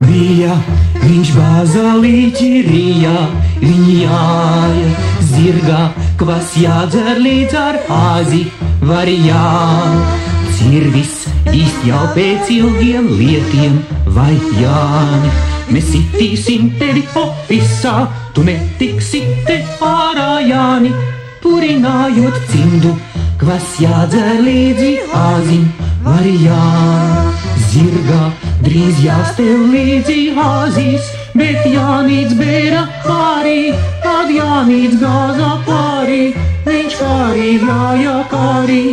Bija viņš bāzalīķi rijā, viņi jāja zirgā, kvas jādzer līdz ar āzi varijā. Cirvis īst jau pēc ilgiem lietiem, vai Jāni, mēs sitīsim tevi ofisā, tu netiksi te ārā, Jāni. Purinājot cimdu, kvas jādzer līdzi āzim varijā. Zirgā drīz jāstev līdzi āzīs, bet Jānīts bēra kārī, tad Jānīts gāzā pārī, viņš kārī jāja kārī,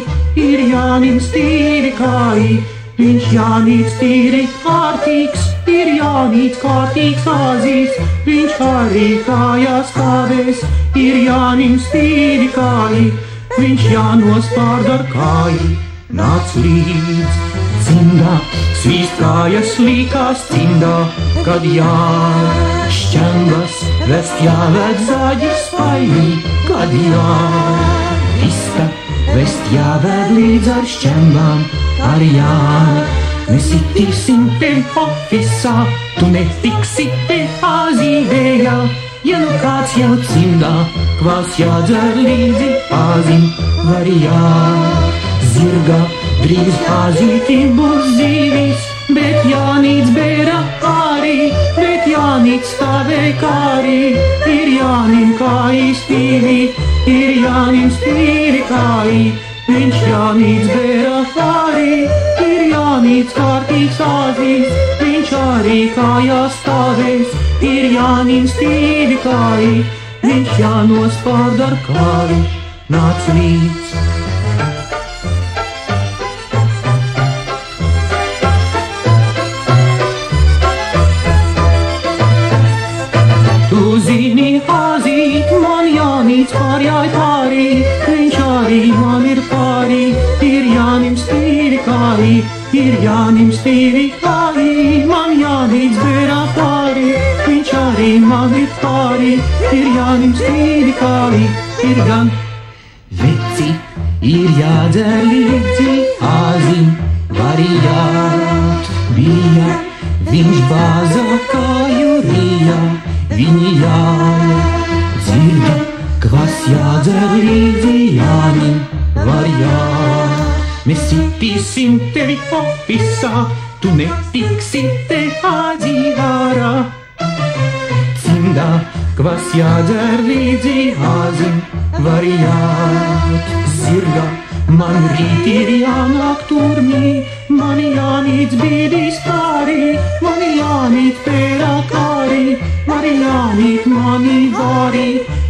ir Jānim stīri kāji, viņš Jānīts tīri kārtīgs, ir Jānīts kārtīgs āzīs, viņš kārī kājās kāvēs, ir Jānim stīri kāji, viņš Jānos pārdar kāji, nāc līdz cimdā, svīst kājas līkās cimdā, kad šķembas vest jāved zāģis spaigī, kad vista vest jāved līdz ar šķembām, ar Jāni. Mēs sitīsim tevi ofisā, tu netiksi te āzīvējā, ja nu kāds jau cimdā, kvās jādzer līdzi āzim varijā. Zirgā drīz āzītim būs zīvis, bet Jānīts bēra kārī, bet Jānīts stāvēja kārī, ir Jānim kāji stīvi, ir Jānim stīvi kāji, viņš Jānīts bēra kārī, ir Jānīts kārtīgs āzīs, viņš arī kājās stāvēs, ir Jānim stīvi kāji, viņš Jānos pārdar kāri, nāc līdz. Tu zini, āzīt, man Jānīts pārjāj pārī, viņš arī man ir pārī, ir Jānim stīvi kāji, ir Jānim stīvi kāji, man Jānīts bērā pārī, viņš arī man ir pārī, ir Jānim stīvi kāji, ir gan veci, ir jādzer līdzi āzim varijā, bija viņš bāza kāju rijā. Viņi jāja dzirdi, kvas jādzer līdzi Jānim varijā. Mēs sitīsim tevi ofisā, tu netiksi te āzīvārā. Cimdā, kvas jādzer līdzi āzim varijā. Zirgā, man rīt ir jānāk turmī, mani Jānīts bīdīs kārī, mani Jānīts pērā kārī, mani Jānīt mani vārī,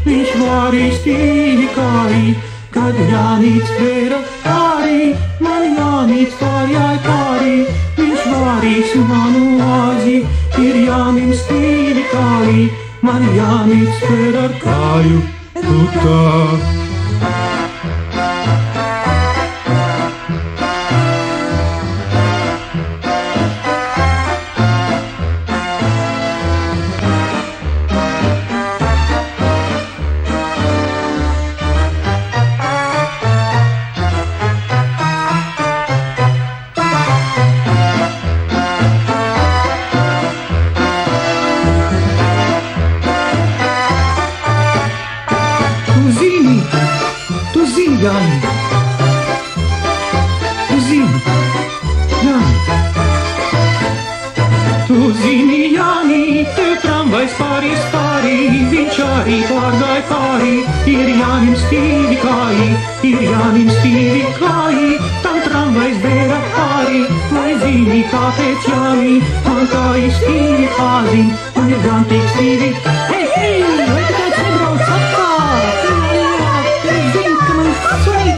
viņš vārīs tīvi kāji, kad Jānīts pērā kārī, mani Jānīts pārjāj kārī, viņš vārīs manu āzi, ir Jānim stīvi kāji, mani Jānīts pērā kāju, tu tā. Tu zini, Jāni, tu zini, Jāni, tu zini, Jāni, tev tramvajs pārīs pārī, viņš arī pārgāja pārī, ir Jānim stīvi kāji, ir Jānim stīvi kāji, tam tramvajs bēra pārī, lai zini, kāpēc Jāni, man kāji stīvi āzim, un ir gan tik stīvi, hei, vai tu kāds nebrauc atkārt? Sorry,